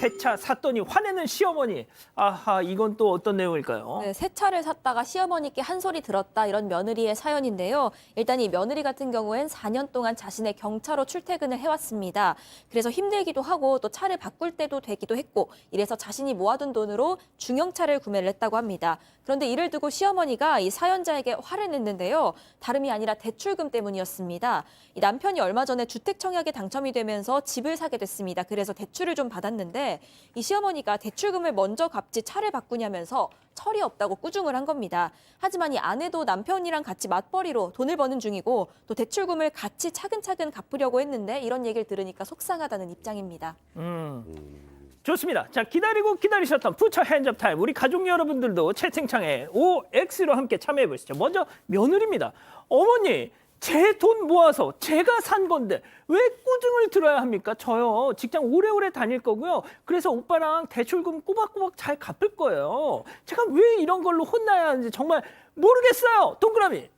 새 차 샀더니 화내는 시어머니. 아하, 이건 또 어떤 내용일까요? 네, 새 차를 샀다가 시어머니께 한 소리 들었다 이런 며느리의 사연인데요. 일단 이 며느리 같은 경우엔 4년 동안 자신의 경차로 출퇴근을 해왔습니다. 그래서 힘들기도 하고 또 차를 바꿀 때도 되기도 했고 이래서 자신이 모아둔 돈으로 중형차를 구매를 했다고 합니다. 그런데 이를 두고 시어머니가 이 사연자에게 화를 냈는데요. 다름이 아니라 대출금 때문이었습니다. 이 남편이 얼마 전에 주택청약에 당첨이 되면서 집을 사게 됐습니다. 그래서 대출을 좀 받았는데 이 시어머니가 대출금을 먼저 갚지 차를 바꾸냐면서 철이 없다고 꾸중을 한 겁니다. 하지만 이 아내도 남편이랑 같이 맞벌이로 돈을 버는 중이고 또 대출금을 같이 차근차근 갚으려고 했는데 이런 얘기를 들으니까 속상하다는 입장입니다. 좋습니다. 자, 기다리고 기다리셨던 푸처 핸즈업 타임. 우리 가족 여러분들도 채팅창에 OX로 함께 참여해 보시죠. 먼저 며느리입니다. 어머니, 제 돈 모아서 제가 산 건데 왜 꾸중을 들어야 합니까? 저요, 직장 오래오래 다닐 거고요. 그래서 오빠랑 대출금 꼬박꼬박 잘 갚을 거예요. 제가 왜 이런 걸로 혼나야 하는지 정말 모르겠어요. 동그라미.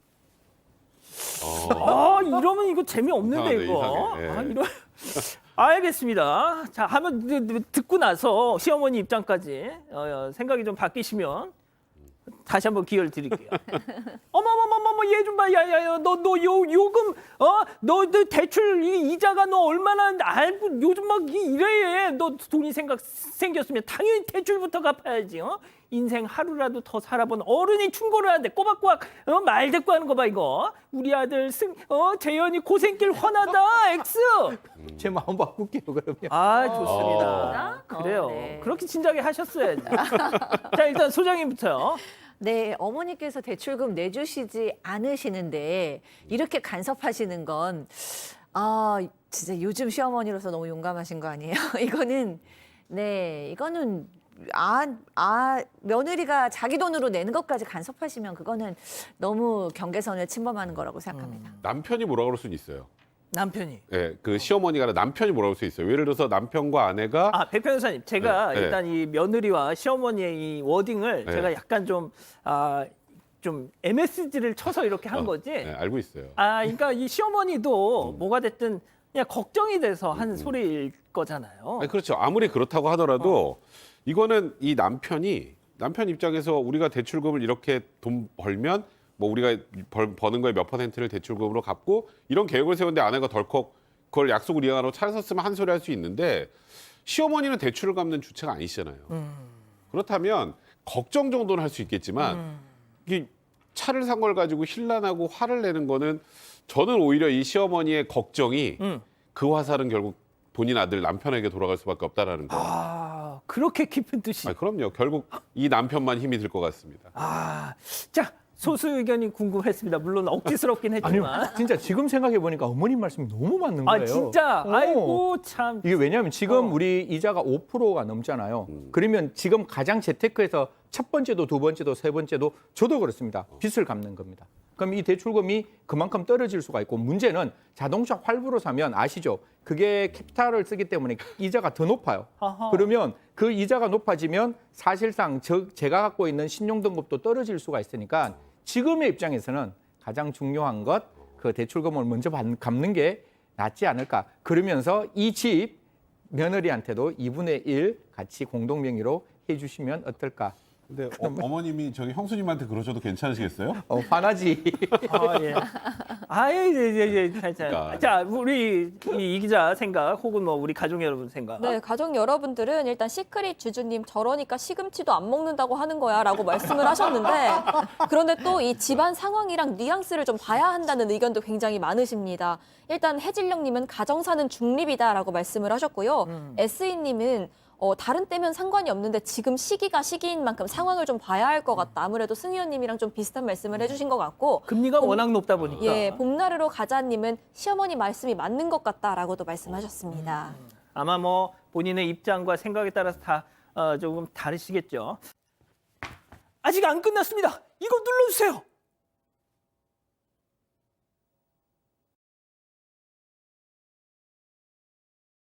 이러면 이거 재미없는데, 이거. 이상해. 이러... 알겠습니다. 자, 한번 듣고 나서 시어머니 입장까지 생각이 좀 바뀌시면 다시 한번 기회를 드릴게요. 어머머머머머, 얘 좀 봐. 야야야, 너 요금 너 대출 이자가 너 얼마나 알고 요즘 막 이래. 너 돈이 생겼으면 당연히 대출부터 갚아야지. 인생 하루라도 더 살아본 어른이 충고를 하는데 꼬박꼬박 말 대꾸 하는 거 봐, 이거. 우리 아들 재현이 고생길 훤하다. X. 제 마음 바꿀게요, 그러면. 아, 좋습니다. 그래요. 네. 그렇게 진작에 하셨어야지. 자, 일단 소장님부터요. 네, 어머니께서 대출금 내주시지 않으시는데 이렇게 간섭하시는 건 진짜 요즘 시어머니로서 너무 용감하신 거 아니에요? 이거는 며느리가 자기 돈으로 내는 것까지 간섭하시면 그거는 너무 경계선을 침범하는 거라고 생각합니다. 남편이 뭐라 그럴 수는 있어요. 남편이. 예, 그 시어머니가 아니라 남편이 뭐라 그럴 수 있어요. 예를 들어서 남편과 아내가 백 변호사님, 제가 네, 일단 이 며느리와 시어머니의 이 워딩을 네. 제가 약간 좀 MSG를 쳐서 이렇게 한 거지. 네, 알고 있어요. 그러니까 이 시어머니도 뭐가 됐든 그냥 걱정이 돼서 한 소리일 거잖아요. 아니, 그렇죠. 아무리 그렇다고 하더라도 이거는 이 남편 입장에서 우리가 대출금을 이렇게 돈 벌면 뭐 우리가 버는 거에 몇 %를 대출금으로 갚고 이런 계획을 세웠는데 아내가 덜컥 그걸 약속을 이행하러 차를 샀으면 한 소리 할 수 있는데 시어머니는 대출을 갚는 주체가 아니시잖아요. 그렇다면 걱정 정도는 할 수 있겠지만 이게 차를 산 걸 가지고 힐난하고 화를 내는 거는 저는 오히려 이 시어머니의 걱정이 그 화살은 결국 본인 아들 남편에게 돌아갈 수밖에 없다라는 거예요. 그렇게 깊은 뜻이. 그럼요. 결국 이 남편만 힘이 들 것 같습니다. 자, 소수 의견이 궁금했습니다. 물론 억지스럽긴 아니요, 했지만. 진짜 지금 생각해 보니까 어머님 말씀이 너무 맞는 거예요. 진짜. 아이고, 참. 이게 왜냐하면 지금 우리 이자가 5%가 넘잖아요. 그러면 지금 가장 재테크에서 첫 번째도 두 번째도 세 번째도 저도 그렇습니다. 빚을 갚는 겁니다. 그럼 이 대출금이 그만큼 떨어질 수가 있고 문제는 자동차 할부로 사면 아시죠? 그게 캐피탈을 쓰기 때문에 이자가 더 높아요. 아하. 그러면 그 이자가 높아지면 사실상 제가 갖고 있는 신용등급도 떨어질 수가 있으니까 지금의 입장에서는 가장 중요한 것 그 대출금을 먼저 갚는 게 낫지 않을까. 그러면서 이 집 며느리한테도 2분의 1 같이 공동명의로 해주시면 어떨까. 근데 어머님이 저기 형수님한테 그러셔도 괜찮으시겠어요? 화나지. 예. 자, 우리 이 기자 생각 혹은 뭐 우리 가족 여러분 생각. 네, 가족 여러분들은 일단 시크릿 주주님 저러니까 시금치도 안 먹는다고 하는 거야 라고 말씀을 하셨는데 그런데 또 이 집안 상황이랑 뉘앙스를 좀 봐야 한다는 의견도 굉장히 많으십니다. 일단 해질령님은 가정사는 중립이다라고 말씀을 하셨고요. SE님은 다른 때면 상관이 없는데 지금 시기가 시기인 만큼 상황을 좀 봐야 할 것 같다. 아무래도 승 의원님이랑 좀 비슷한 말씀을 해주신 것 같고 금리가 워낙 높다 보니까. 예, 봄나루로 가자님은 시어머니 말씀이 맞는 것 같다라고도 말씀하셨습니다. 아마 뭐 본인의 입장과 생각에 따라서 다 조금 다르시겠죠. 아직 안 끝났습니다. 이거 눌러주세요.